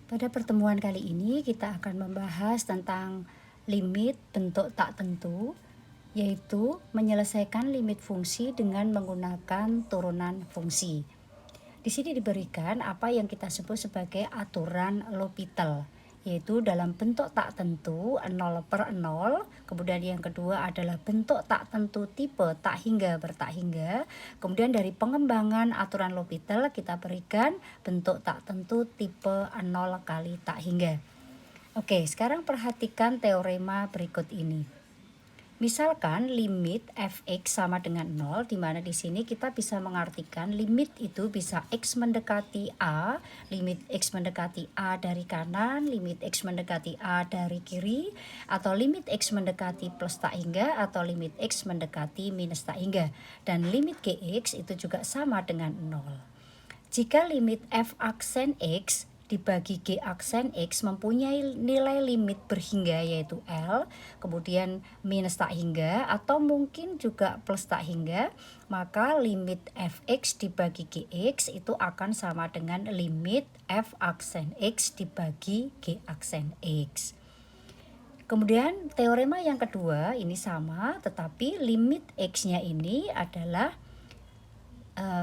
Pada pertemuan kali ini kita akan membahas tentang limit bentuk tak tentu, yaitu menyelesaikan limit fungsi dengan menggunakan turunan fungsi. Di sini diberikan apa yang kita sebut sebagai aturan L'Hopital, yaitu dalam bentuk tak tentu 0/0, kemudian yang kedua adalah bentuk tak tentu tipe tak hingga bertak hingga, kemudian dari pengembangan aturan L'Hopital kita berikan bentuk tak tentu tipe 0 kali tak hingga. Oke, sekarang perhatikan teorema berikut ini. Misalkan limit fx sama dengan 0, di mana di sini kita bisa mengartikan limit itu bisa x mendekati a, limit x mendekati a dari kanan, limit x mendekati a dari kiri, atau limit x mendekati plus tak hingga, atau limit x mendekati minus tak hingga. Dan limit gx itu juga sama dengan 0. Jika limit f aksen x dibagi G aksen X mempunyai nilai limit berhingga yaitu L, kemudian minus tak hingga atau mungkin juga plus tak hingga, maka limit Fx dibagi Gx itu akan sama dengan limit F aksen X dibagi G aksen X. Kemudian teorema yang kedua ini sama, tetapi limit X-nya ini adalah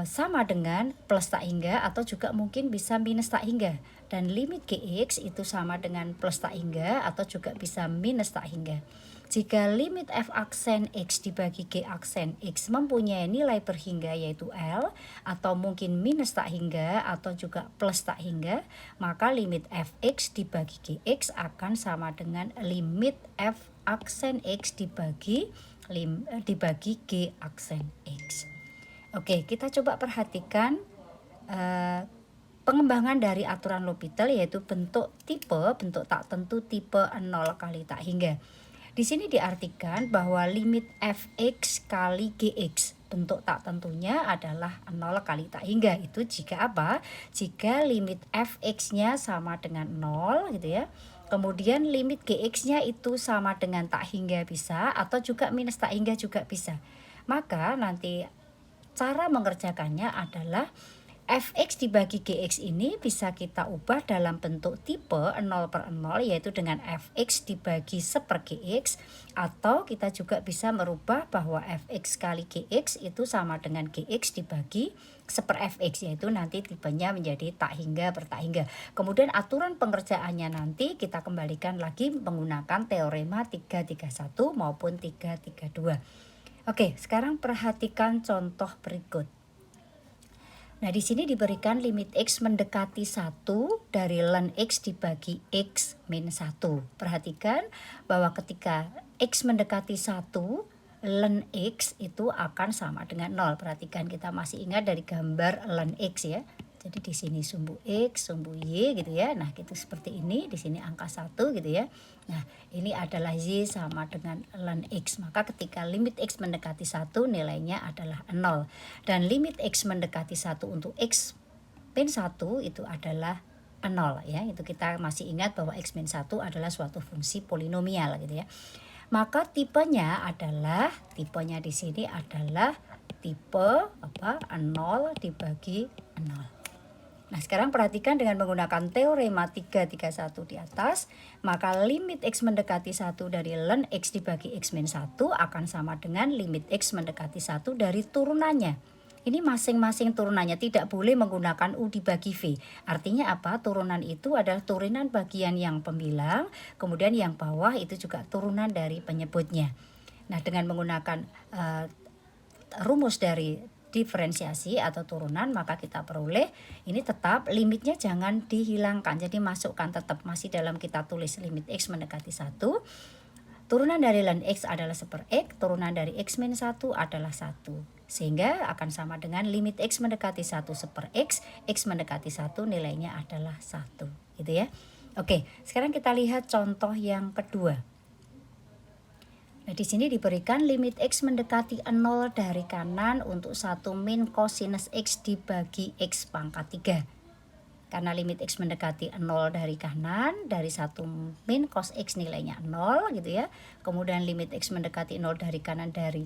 sama dengan plus tak hingga atau juga mungkin bisa minus tak hingga, dan limit Gx itu sama dengan plus tak hingga atau juga bisa minus tak hingga. Jika limit f aksen X dibagi G aksen X mempunyai nilai berhingga yaitu L atau mungkin minus tak hingga atau juga plus tak hingga, maka limit fx dibagi Gx akan sama dengan limit f aksen X dibagi G aksen X. Oke, kita coba perhatikan pengembangan dari aturan L'Hopital, yaitu bentuk tak tentu tipe 0 kali tak hingga. Di sini diartikan bahwa limit fx kali gx bentuk tak tentunya adalah 0 kali tak hingga. Itu jika apa? Jika limit fx-nya sama dengan 0 gitu ya. Kemudian limit gx-nya itu sama dengan tak hingga bisa, atau juga minus tak hingga juga bisa. Maka nanti cara mengerjakannya adalah fx dibagi gx ini bisa kita ubah dalam bentuk tipe 0/0, yaitu dengan fx dibagi 1/gx, atau kita juga bisa merubah bahwa fx kali gx itu sama dengan gx dibagi 1/fx, yaitu nanti tipenya menjadi tak hingga bertak hingga. Kemudian aturan pengerjaannya nanti kita kembalikan lagi menggunakan teorema 331 maupun 332. Oke, sekarang perhatikan contoh berikut. Nah, di sini diberikan limit x mendekati 1 dari ln x dibagi x min 1. Perhatikan bahwa ketika x mendekati 1, ln x itu akan sama dengan 0. Perhatikan, kita masih ingat dari gambar ln x ya. Jadi di sini sumbu X, sumbu Y gitu ya. Nah, gitu seperti ini, di sini angka 1 gitu ya. Nah, ini adalah Y sama dengan ln X. Maka ketika limit X mendekati 1 nilainya adalah 0. Dan limit X mendekati 1 untuk X min 1 itu adalah 0 ya. Itu kita masih ingat bahwa X min 1 adalah suatu fungsi polinomial gitu ya. Maka tipenya di sini adalah tipe 0 dibagi 0. Nah, sekarang perhatikan dengan menggunakan teorema 331 di atas, maka limit x mendekati 1 dari ln x dibagi x min 1 akan sama dengan limit x mendekati 1 dari turunannya. Ini masing-masing turunannya tidak boleh menggunakan U dibagi V. Artinya apa? Turunan itu adalah turunan bagian yang pembilang, kemudian yang bawah itu juga turunan dari penyebutnya. Nah, dengan menggunakan rumus dari diferensiasi atau turunan, maka kita peroleh ini tetap limitnya jangan dihilangkan, jadi masukkan tetap masih dalam kita tulis limit x mendekati 1, turunan dari ln x adalah 1/x, turunan dari x min 1 adalah 1, sehingga akan sama dengan limit x mendekati 1 1/x, x mendekati 1 nilainya adalah 1 gitu ya. Oke, sekarang kita lihat contoh yang kedua. Nah, di sini diberikan limit x mendekati 0 dari kanan untuk 1 min kosinus x dibagi x pangkat 3. Karena limit x mendekati 0 dari kanan, dari 1 min cos x nilainya 0 gitu ya. Kemudian limit x mendekati 0 dari kanan dari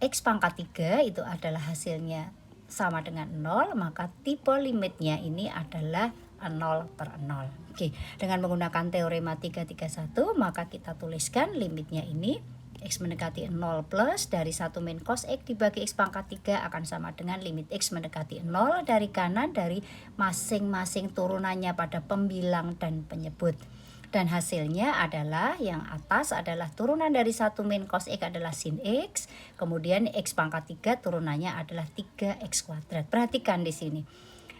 x pangkat 3 itu adalah hasilnya sama dengan 0, maka tipe limitnya ini adalah 0 per 0. Oke, dengan menggunakan teorema 331 maka kita tuliskan limitnya ini X mendekati 0 plus dari 1 min cos X dibagi X pangkat 3 akan sama dengan limit X mendekati 0 dari kanan dari masing-masing turunannya pada pembilang dan penyebut. Dan hasilnya adalah yang atas adalah turunan dari 1 min cos X adalah sin X. Kemudian X pangkat 3 turunannya adalah 3X kuadrat. Perhatikan di sini.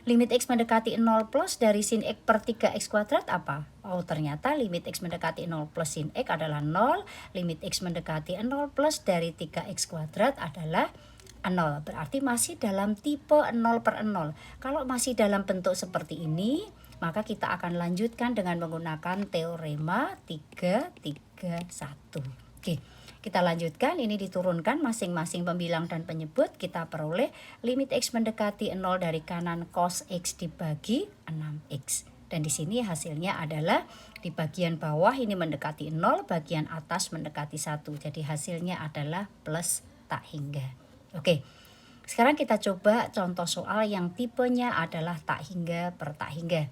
Limit X mendekati 0 plus dari sin X per 3X kuadrat apa? Oh ternyata limit X mendekati 0 plus sin X adalah 0. Limit X mendekati 0 plus dari 3X kuadrat adalah 0. Berarti masih dalam tipe 0 per 0. Kalau masih dalam bentuk seperti ini, maka kita akan lanjutkan dengan menggunakan teorema 331. Oke, kita lanjutkan. Ini diturunkan masing-masing pembilang dan penyebut. Kita peroleh limit X mendekati 0 dari kanan cos X dibagi 6X. Dan di sini hasilnya adalah di bagian bawah ini mendekati 0, bagian atas mendekati 1. Jadi hasilnya adalah plus tak hingga. Oke, sekarang kita coba contoh soal yang tipenya adalah tak hingga per tak hingga.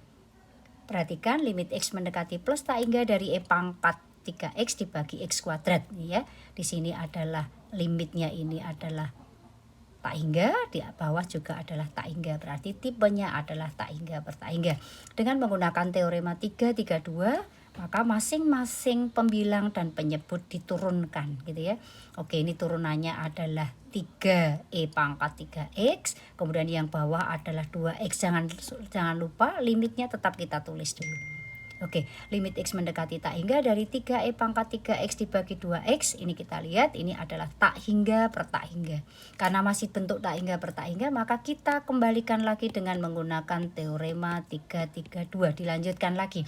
Perhatikan limit X mendekati plus tak hingga dari E pangkat 3X dibagi X kuadrat. Ya, di sini adalah limitnya ini adalah tak hingga, di bawah juga adalah tak hingga. Berarti tipenya adalah tak hingga per tak hingga. Dengan menggunakan teorema 332, maka masing-masing pembilang dan penyebut diturunkan gitu ya. Oke, ini turunannya adalah 3E pangkat 3X, kemudian yang bawah adalah 2X. Jangan lupa limitnya tetap kita tulis dulu. Oke, limit X mendekati tak hingga dari 3E pangkat 3X dibagi 2X. Ini kita lihat ini adalah tak hingga per tak hingga. Karena masih bentuk tak hingga per tak hingga, maka kita kembalikan lagi dengan menggunakan teorema 332. Dilanjutkan lagi.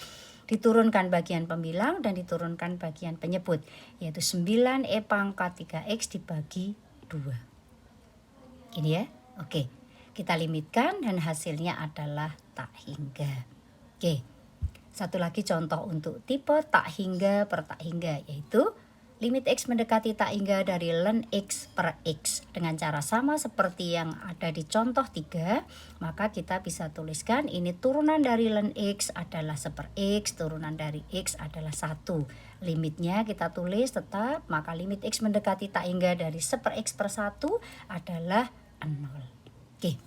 Diturunkan bagian pembilang dan diturunkan bagian penyebut, yaitu 9E pangkat 3X dibagi 2. Ini ya. Oke, kita limitkan dan hasilnya adalah tak hingga. Oke, satu lagi contoh untuk tipe tak hingga per tak hingga, yaitu limit X mendekati tak hingga dari ln X per X. Dengan cara sama seperti yang ada di contoh 3, maka kita bisa tuliskan ini turunan dari ln X adalah 1 per X, turunan dari X adalah 1. Limitnya kita tulis tetap, maka limit X mendekati tak hingga dari 1 per X per 1 adalah 0. Oke,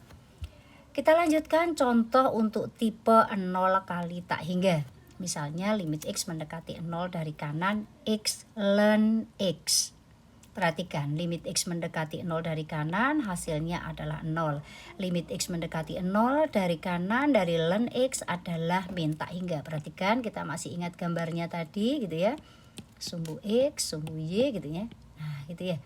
kita lanjutkan contoh untuk tipe 0 kali tak hingga. Misalnya limit X mendekati 0 dari kanan X ln X. Perhatikan limit X mendekati 0 dari kanan hasilnya adalah 0. Limit X mendekati 0 dari kanan dari ln X adalah min tak hingga. Perhatikan kita masih ingat gambarnya tadi gitu ya. Sumbu X, sumbu Y gitu ya. Nah gitu ya.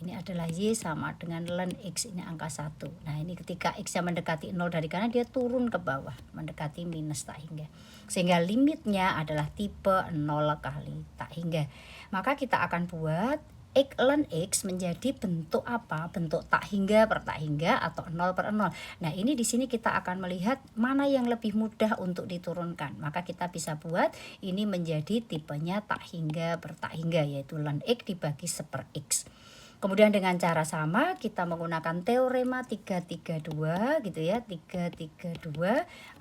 Ini adalah Y sama dengan ln X, ini angka 1. Nah ini ketika X yang mendekati 0 dari kanan dia turun ke bawah mendekati minus tak hingga. Sehingga limitnya adalah tipe 0 kali tak hingga. Maka kita akan buat X ln X menjadi bentuk apa? Bentuk tak hingga per tak hingga atau 0 per 0. Nah ini di sini kita akan melihat mana yang lebih mudah untuk diturunkan. Maka kita bisa buat ini menjadi tipenya tak hingga per tak hingga, yaitu ln X dibagi 1 per X. Kemudian dengan cara sama kita menggunakan teorema 332 gitu ya, 332,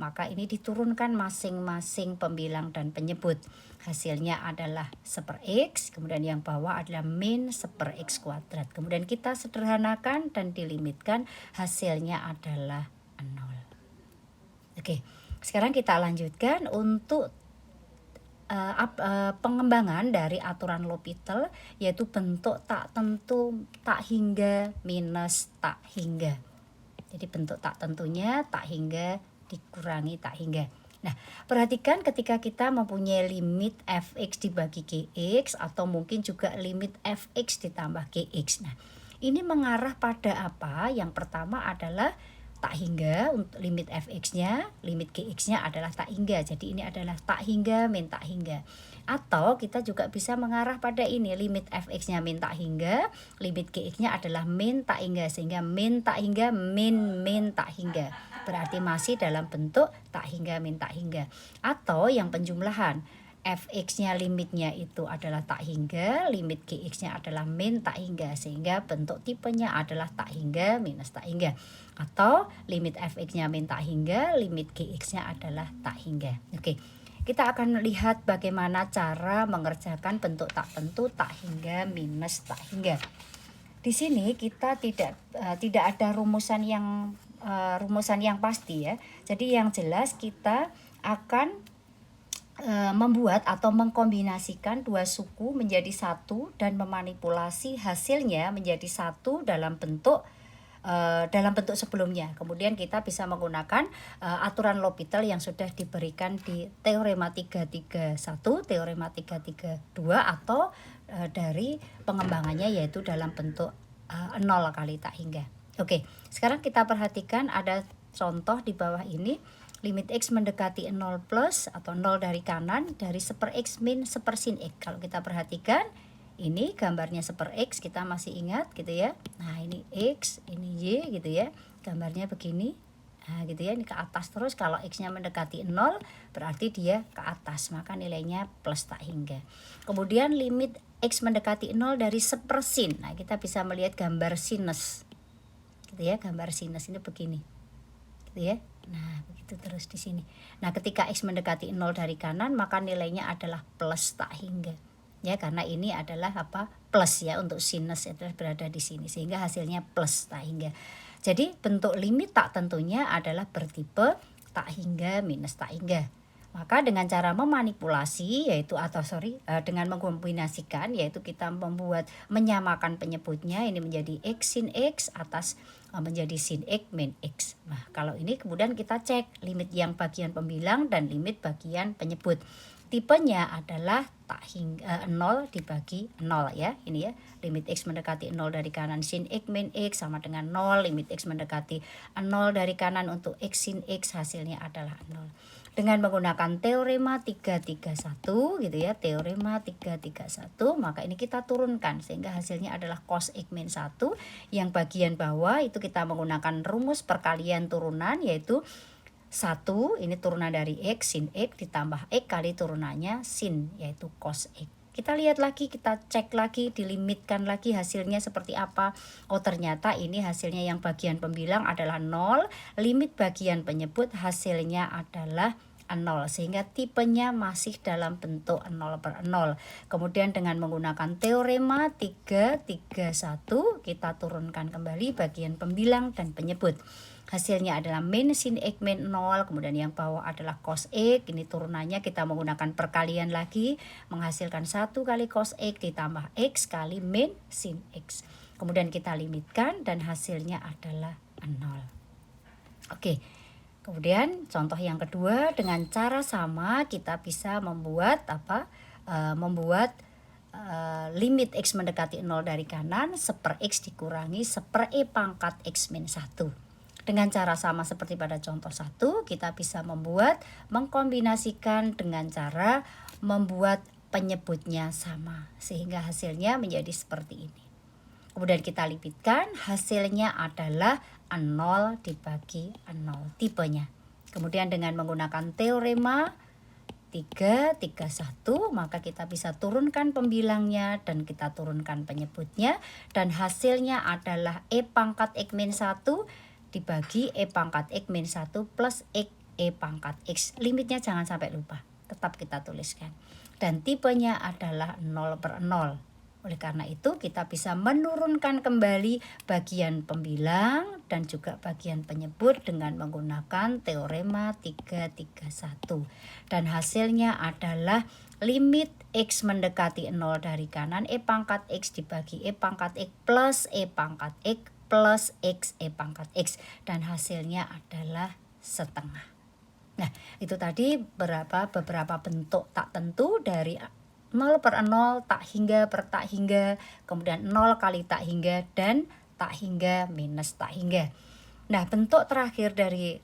maka ini diturunkan masing-masing pembilang dan penyebut. Hasilnya adalah 1 per X, kemudian yang bawah adalah min 1 per X kuadrat. Kemudian kita sederhanakan dan dilimitkan, hasilnya adalah 0. Oke, sekarang kita lanjutkan untuk pengembangan dari aturan L'Hopital, yaitu bentuk tak tentu tak hingga minus tak hingga. Jadi bentuk tak tentunya tak hingga dikurangi tak hingga. Nah, perhatikan ketika kita mempunyai limit fx dibagi gx atau mungkin juga limit fx ditambah gx. Nah, ini mengarah pada apa? Yang pertama adalah tak hingga. Untuk limit fx-nya, limit gx-nya adalah tak hingga. Jadi ini adalah tak hingga min tak hingga. Atau kita juga bisa mengarah pada ini, limit fx-nya min tak hingga, limit gx-nya adalah min tak hingga, sehingga min tak hingga min tak hingga. Berarti masih dalam bentuk tak hingga min tak hingga. Atau yang penjumlahan, fx-nya limitnya itu adalah tak hingga, limit gx-nya adalah min tak hingga, sehingga bentuk tipenya adalah tak hingga minus tak hingga. Atau limit fx-nya min tak hingga, limit gx-nya adalah tak hingga. Oke, kita akan lihat bagaimana cara mengerjakan bentuk tak tentu tak hingga minus tak hingga. Di sini kita tidak ada rumusan yang pasti ya. Jadi yang jelas kita akan membuat atau mengkombinasikan dua suku menjadi satu dan memanipulasi hasilnya menjadi satu dalam bentuk sebelumnya. Kemudian kita bisa menggunakan aturan L'Hopital yang sudah diberikan di teorema 331, teorema 332 atau dari pengembangannya yaitu dalam bentuk 0 kali tak hingga. Oke, sekarang kita perhatikan ada contoh di bawah ini. Limit x mendekati 0 plus atau 0 dari kanan dari 1/x min 1/sin x. Kalau kita perhatikan ini gambarnya 1/x, kita masih ingat gitu ya. Nah ini x, ini y gitu ya. Gambarnya begini. Nah gitu ya, ini ke atas terus. Kalau x nya mendekati 0 berarti dia ke atas, maka nilainya plus tak hingga. Kemudian limit x mendekati 0 dari 1/sin. Nah kita bisa melihat gambar sinus gitu ya, gambar sinus ini begini gitu ya. Nah begitu terus di sini. Nah ketika x mendekati 0 dari kanan maka nilainya adalah plus tak hingga ya, karena ini adalah plus ya, untuk sinus itu berada di sini sehingga hasilnya plus tak hingga. Jadi bentuk limit tak tentunya adalah bertipe tak hingga minus tak hingga. Maka dengan cara memanipulasi dengan mengkombinasikan, yaitu kita menyamakan penyebutnya, ini menjadi x sin x atas menjadi sin x min x. Nah kalau ini kemudian kita cek limit yang bagian pembilang dan limit bagian penyebut. Tipenya adalah tak hingga 0 dibagi 0 ya. Ini ya, limit x mendekati 0 dari kanan sin x min x sama dengan 0. Limit x mendekati 0 dari kanan untuk x sin x hasilnya adalah 0. Dengan menggunakan teorema 331 gitu ya, teorema 331, maka ini kita turunkan sehingga hasilnya adalah cos x min 1. Yang bagian bawah itu kita menggunakan rumus perkalian turunan, yaitu 1 ini turunan dari x sin x ditambah x kali turunannya sin, yaitu cos x. Kita lihat lagi, kita cek lagi, dilimitkan lagi hasilnya seperti apa. Oh ternyata ini hasilnya yang bagian pembilang adalah 0, limit bagian penyebut hasilnya adalah 0, sehingga tipenya masih dalam bentuk 0/0. Kemudian dengan menggunakan teorema 331 kita turunkan kembali bagian pembilang dan penyebut. Hasilnya adalah min sin x min 0, kemudian yang bawah adalah cos x. Ini turunannya kita menggunakan perkalian lagi, menghasilkan 1 kali cos x ditambah x kali min sin x. Kemudian kita limitkan dan hasilnya adalah 0. Oke, kemudian contoh yang kedua, dengan cara sama kita bisa membuat limit x mendekati 0 dari kanan 1/x dikurangi 1/e pangkat x min 1. Dengan cara sama seperti pada contoh 1, kita bisa mengkombinasikan dengan cara membuat penyebutnya sama, sehingga hasilnya menjadi seperti ini. Kemudian kita limitkan, hasilnya adalah 0 dibagi 0 tipenya. Kemudian dengan menggunakan teorema 331 maka kita bisa turunkan pembilangnya dan kita turunkan penyebutnya, dan hasilnya adalah e pangkat x min 1 dibagi e pangkat x min 1 plus x e pangkat x. Limitnya jangan sampai lupa, tetap kita tuliskan. Dan tipenya adalah 0/0. Oleh karena itu kita bisa menurunkan kembali bagian pembilang dan juga bagian penyebut dengan menggunakan teorema 331. Dan hasilnya adalah limit x mendekati 0 dari kanan e pangkat x dibagi e pangkat x plus e pangkat x plus x e pangkat x, dan hasilnya adalah setengah. Nah itu tadi beberapa bentuk tak tentu dari 0/0, tak hingga per tak hingga, kemudian 0 kali tak hingga, dan tak hingga minus tak hingga. Nah bentuk terakhir dari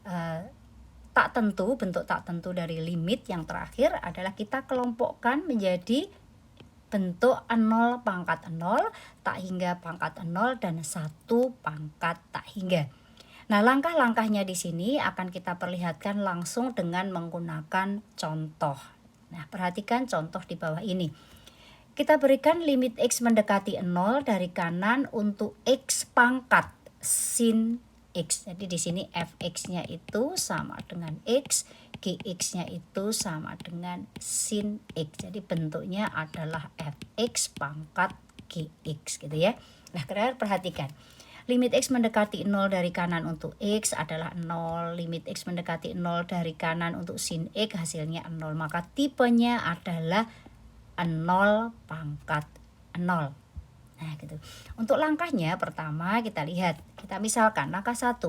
bentuk tak tentu dari limit yang terakhir adalah kita kelompokkan menjadi bentuk 0 pangkat 0, tak hingga pangkat 0, dan 1 pangkat tak hingga. Nah, langkah-langkahnya di sini akan kita perlihatkan langsung dengan menggunakan contoh. Nah, perhatikan contoh di bawah ini. Kita berikan limit X mendekati 0 dari kanan untuk X pangkat sin X. Jadi di sini fx-nya itu sama dengan X, gx-nya itu sama dengan sin X. Jadi bentuknya adalah fx pangkat gx gitu ya. Nah, kalian perhatikan. Limit X mendekati 0 dari kanan untuk X adalah 0. Limit X mendekati 0 dari kanan untuk sin X hasilnya 0. Maka tipenya adalah 0 pangkat 0. Nah gitu. Untuk langkahnya pertama kita lihat. Kita misalkan langkah 1.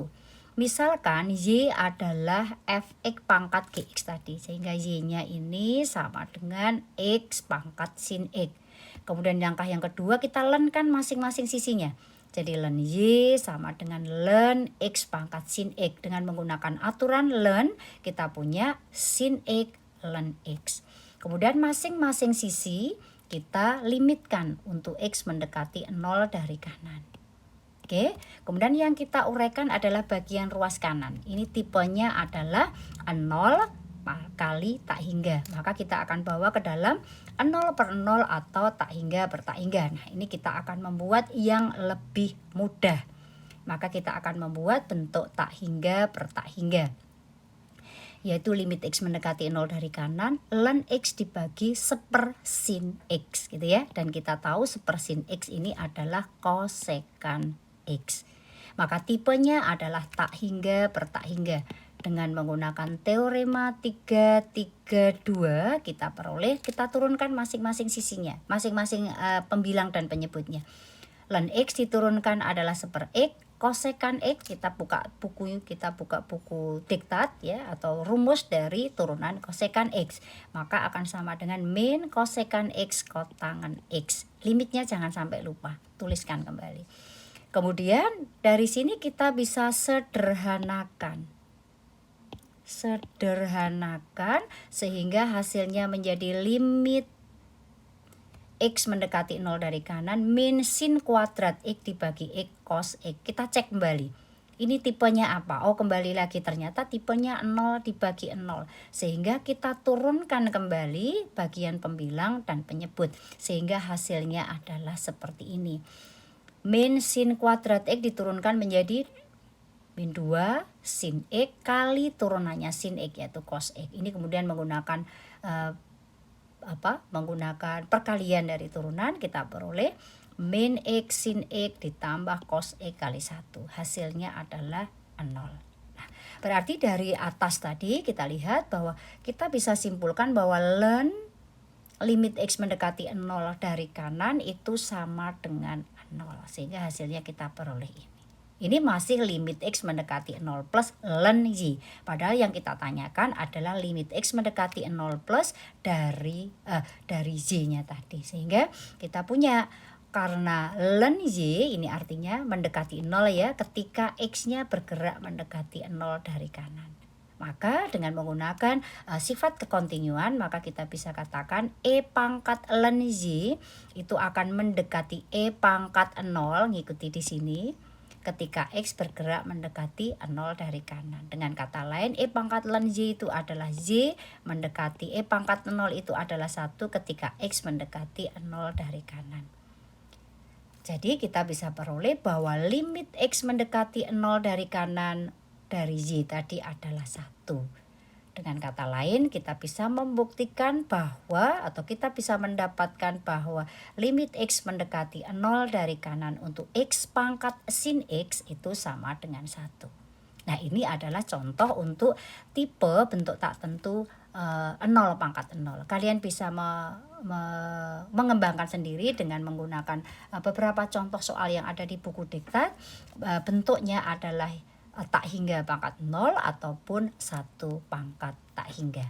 Misalkan Y adalah fx pangkat gx tadi. Sehingga Y-nya ini sama dengan X pangkat sin X. Kemudian langkah yang kedua kita lenkan masing-masing sisinya. Jadi len Y sama dengan len X pangkat sin X. Dengan menggunakan aturan len kita punya sin X len X. Kemudian masing-masing sisi kita limitkan untuk X mendekati 0 dari kanan. Oke, kemudian yang kita uraikan adalah bagian ruas kanan. Ini tipenya adalah 0 kali tak hingga. Maka kita akan bawa ke dalam 0 per 0 atau tak hingga per tak hingga. Nah, ini kita akan membuat yang lebih mudah. Maka kita akan membuat bentuk tak hingga per tak hingga. Yaitu limit X mendekati 0 dari kanan, len X dibagi seper sin X gitu ya. Dan kita tahu seper sin X ini adalah kosekan X. Maka tipenya adalah tak hingga per tak hingga. Dengan menggunakan teorema 332 kita turunkan masing-masing sisinya, masing-masing pembilang dan penyebutnya. Len X diturunkan adalah seper X, kosekan X kita buka buku diktat ya atau rumus dari turunan kosekan X. Maka akan sama dengan min kosekan X kotangan X. Limitnya jangan sampai lupa, tuliskan kembali. Kemudian dari sini kita bisa sederhanakan sehingga hasilnya menjadi limit X mendekati 0 dari kanan min sin kuadrat X dibagi X cos X. Kita cek kembali. Ini tipenya apa? Oh, kembali lagi ternyata tipenya 0 dibagi 0. Sehingga kita turunkan kembali bagian pembilang dan penyebut. Sehingga hasilnya adalah seperti ini. Min sin kuadrat X diturunkan menjadi min 2 sin X kali turunannya sin X yaitu cos X. Ini kemudian menggunakan menggunakan perkalian dari turunan kita peroleh min X sin X ditambah cos X kali 1. Hasilnya adalah 0. Nah, berarti dari atas tadi kita lihat bahwa kita bisa simpulkan bahwa len limit X mendekati 0 dari kanan itu sama dengan 0. Sehingga hasilnya kita peroleh ini. Ini masih limit X mendekati 0 plus len Y. Padahal yang kita tanyakan adalah limit X mendekati 0 plus dari Y-nya tadi. Sehingga kita punya karena len Y ini artinya mendekati 0 ya ketika X-nya bergerak mendekati 0 dari kanan. Maka dengan menggunakan sifat kekontinuan maka kita bisa katakan E pangkat len Y itu akan mendekati E pangkat 0 ngikuti di sini. Ketika X bergerak mendekati 0 dari kanan. Dengan kata lain E pangkat len Y itu adalah Y mendekati E pangkat 0 itu adalah 1 ketika X mendekati 0 dari kanan. Jadi kita bisa peroleh bahwa limit X mendekati 0 dari kanan dari Y tadi adalah 1. Dengan kata lain kita bisa membuktikan bahwa atau kita bisa mendapatkan bahwa limit X mendekati 0 dari kanan untuk X pangkat sin X itu sama dengan 1. Nah, ini adalah contoh untuk tipe bentuk tak tentu 0 pangkat 0. Kalian bisa mengembangkan sendiri dengan menggunakan beberapa contoh soal yang ada di buku diktat. Bentuknya adalah tak hingga pangkat 0 ataupun 1 pangkat tak hingga.